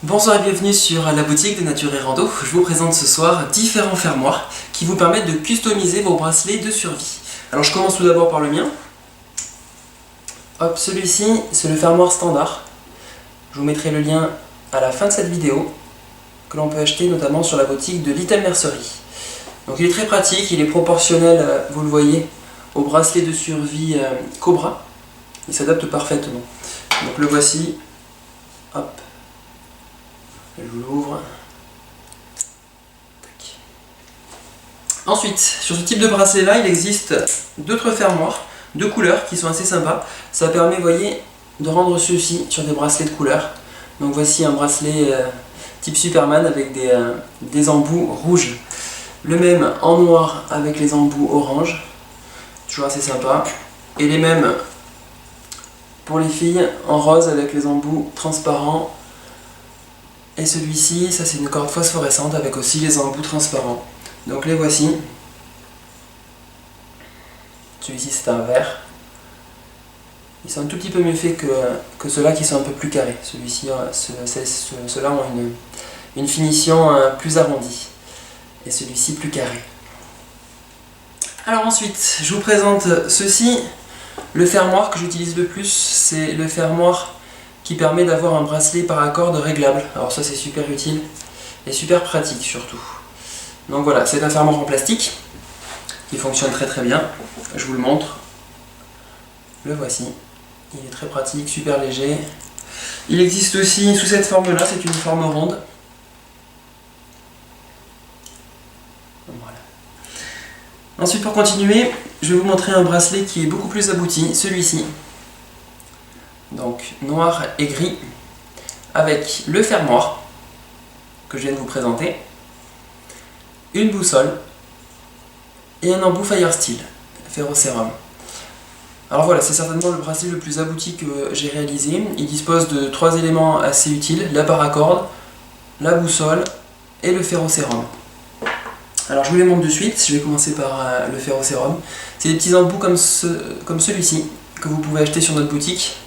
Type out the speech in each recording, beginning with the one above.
Bonsoir et bienvenue sur la boutique de Nature et Rando. Je vous présente ce soir différents fermoirs qui vous permettent de customiser vos bracelets de survie. Alors je commence tout d'abord par le mien. Hop, celui-ci c'est le fermoir standard. Je vous mettrai le lien à la fin de cette vidéo, que l'on peut acheter notamment sur la boutique de Little Mercerie. Donc il est très pratique, il est proportionnel, vous le voyez, au bracelet de survie Cobra. Il s'adapte parfaitement. Donc le voici. Hop. Je vous l'ouvre. Ensuite, sur ce type de bracelet là, il existe d'autres fermoirs, deux couleurs qui sont assez sympas. Ça permet, vous voyez, de rendre ceux-ci sur des bracelets de couleurs. Donc voici un bracelet type Superman avec des embouts rouges. Le même en noir avec les embouts orange. Toujours assez sympa. Et les mêmes pour les filles en rose avec les embouts transparents. Et celui-ci, ça c'est une corde phosphorescente avec aussi les embouts transparents. Donc les voici. Celui-ci c'est un vert. Ils sont un tout petit peu mieux faits que ceux-là qui sont un peu plus carrés. Celui-ci, ceux-là ont une finition plus arrondie. Et celui-ci plus carré. Alors ensuite, je vous présente ceci. Le fermoir que j'utilise le plus, c'est le fermoir qui permet d'avoir un bracelet paracorde réglable. Alors ça c'est super utile et super pratique surtout. Donc voilà, c'est un fermoir en plastique qui fonctionne très très bien. Je vous le montre. Le voici. Il est très pratique, super léger. Il existe aussi sous cette forme là, c'est une forme ronde. Voilà. Ensuite pour continuer, je vais vous montrer un bracelet qui est beaucoup plus abouti, celui-ci. Donc noir et gris, avec le fermoir que je viens de vous présenter, une boussole et un embout Firesteel, ferrocérum. Alors voilà, c'est certainement le bracelet le plus abouti que j'ai réalisé. Il dispose de trois éléments assez utiles, la paracorde, la boussole et le ferrocérum. Alors je vous les montre de suite, je vais commencer par le ferrocérum. C'est des petits embouts comme celui-ci que vous pouvez acheter sur notre boutique.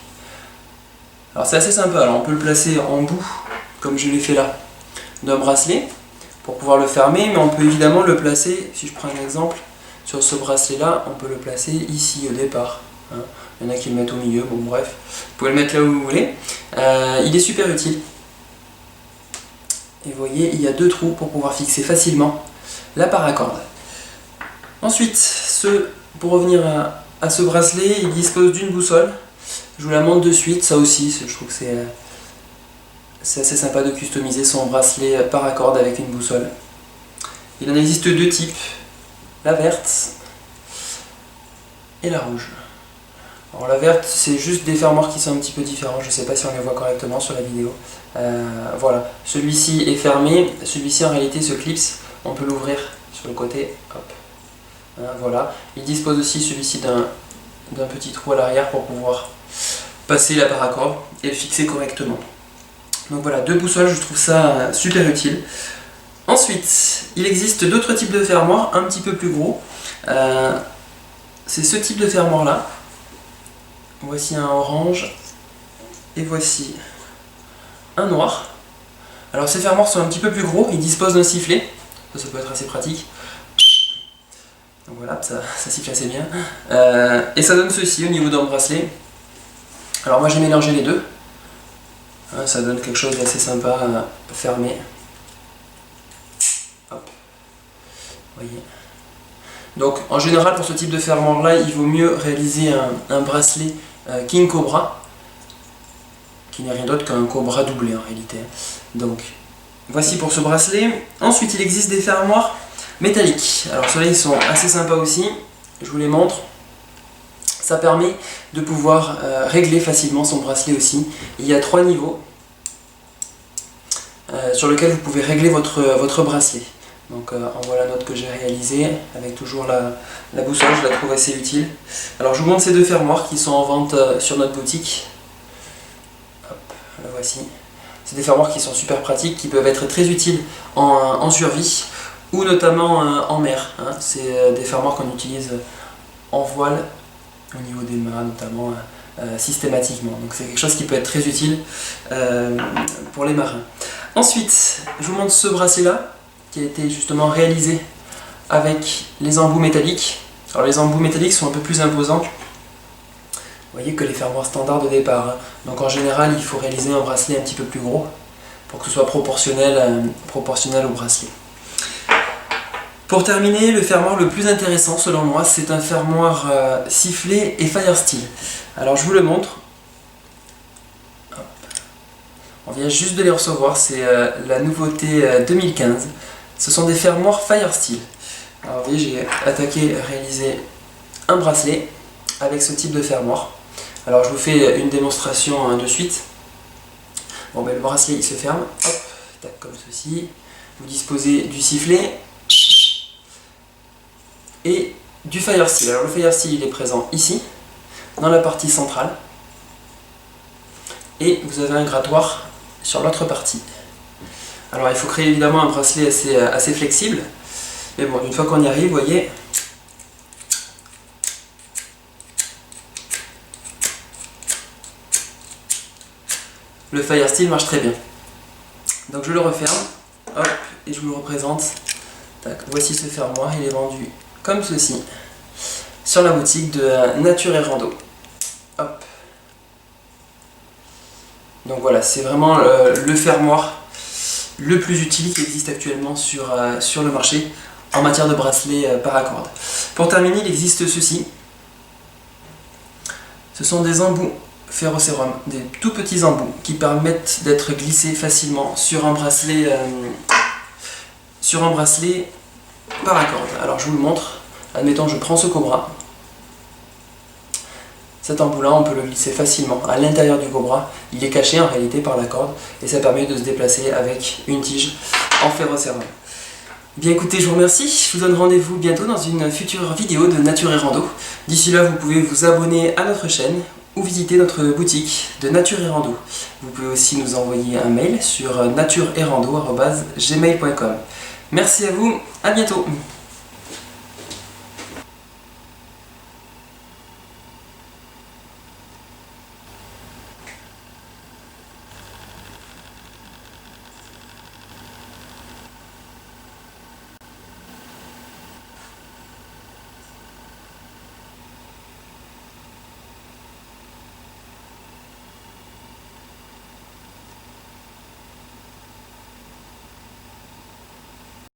Alors c'est assez sympa, alors on peut le placer en bout, comme je l'ai fait là, d'un bracelet, pour pouvoir le fermer, mais on peut évidemment le placer, si je prends un exemple, sur ce bracelet là, on peut le placer ici au départ. Hein. Il y en a qui le mettent au milieu, bon bref, vous pouvez le mettre là où vous voulez. Il est super utile. Et vous voyez, il y a deux trous pour pouvoir fixer facilement la paracorde. Ensuite, pour revenir à ce bracelet, il dispose d'une boussole. Je vous la montre de suite, ça aussi, je trouve que c'est assez sympa de customiser son bracelet paracorde avec une boussole. Il en existe deux types, la verte et la rouge. Alors la verte, c'est juste des fermoirs qui sont un petit peu différents, je ne sais pas si on les voit correctement sur la vidéo. Voilà, celui-ci est fermé, celui-ci en réalité se clipse, on peut l'ouvrir sur le côté, hop. Voilà, il dispose aussi celui-ci d'un petit trou à l'arrière pour pouvoir passer la paracorde et le fixer correctement. Donc voilà, deux boussoles, je trouve ça super utile. Ensuite, il existe d'autres types de fermoirs un petit peu plus gros. C'est ce type de fermoir là. Voici un orange et voici un noir. Alors ces fermoirs sont un petit peu plus gros, ils disposent d'un sifflet, ça peut être assez pratique. Donc voilà, ça siffle assez bien. Et ça donne ceci au niveau d'un bracelet. Alors moi j'ai mélangé les deux. Ça donne quelque chose d'assez sympa fermé. Hop. Voyez. Donc en général pour ce type de fermoir là, il vaut mieux réaliser un bracelet King Cobra, qui n'est rien d'autre qu'un Cobra doublé en réalité. Donc voici pour ce bracelet. Ensuite il existe des fermoirs métalliques. Alors ceux-là ils sont assez sympas aussi, je vous les montre. Ça permet de pouvoir régler facilement son bracelet aussi. Il y a trois niveaux sur lesquels vous pouvez régler votre bracelet. Donc en voilà la note que j'ai réalisée avec toujours la boussole, je la trouve assez utile. Alors je vous montre ces deux fermoirs qui sont en vente sur notre boutique. Hop, la voici. C'est des fermoirs qui sont super pratiques, qui peuvent être très utiles en survie ou notamment en mer. Hein. C'est des fermoirs qu'on utilise en voile au niveau des mâts notamment systématiquement. Donc c'est quelque chose qui peut être très utile pour les marins. Ensuite, je vous montre ce bracelet-là, qui a été justement réalisé avec les embouts métalliques. Alors les embouts métalliques sont un peu plus imposants, vous voyez, que les fermoirs standards de départ, hein. Donc en général, il faut réaliser un bracelet un petit peu plus gros pour que ce soit proportionnel au bracelet. Pour terminer, le fermoir le plus intéressant selon moi, c'est un fermoir sifflet et Firesteel. Alors je vous le montre. Hop. On vient juste de les recevoir, c'est la nouveauté 2015. Ce sont des fermoirs Firesteel. Alors vous voyez, j'ai réalisé un bracelet avec ce type de fermoir. Alors je vous fais une démonstration de suite. Bon, ben, le bracelet il se ferme, hop, tac, comme ceci. Vous disposez du sifflet et du Firesteel. Alors le Firesteel il est présent ici, dans la partie centrale. Et vous avez un grattoir sur l'autre partie. Alors il faut créer évidemment un bracelet assez flexible. Mais bon, une fois qu'on y arrive, vous voyez, le Firesteel marche très bien. Donc je le referme, hop, et je vous le représente. Tac, voici ce fermoir, il est vendu comme ceci, sur la boutique de Nature et Rando. Hop. Donc voilà, c'est vraiment le fermoir le plus utile qui existe actuellement sur le marché en matière de bracelet paracorde. Pour terminer, il existe ceci. Ce sont des embouts ferrocérum, des tout petits embouts qui permettent d'être glissés facilement sur un bracelet paracorde. Alors je vous le montre. Admettons, je prends ce cobra. Cet embout-là, on peut le glisser facilement à l'intérieur du cobra. Il est caché en réalité par la corde et ça permet de se déplacer avec une tige en ferrocérum. Bien écoutez, je vous remercie. Je vous donne rendez-vous bientôt dans une future vidéo de Nature et Rando. D'ici là, vous pouvez vous abonner à notre chaîne ou visiter notre boutique de Nature et Rando. Vous pouvez aussi nous envoyer un mail sur natureetrando@gmail.com. Merci à vous, à bientôt.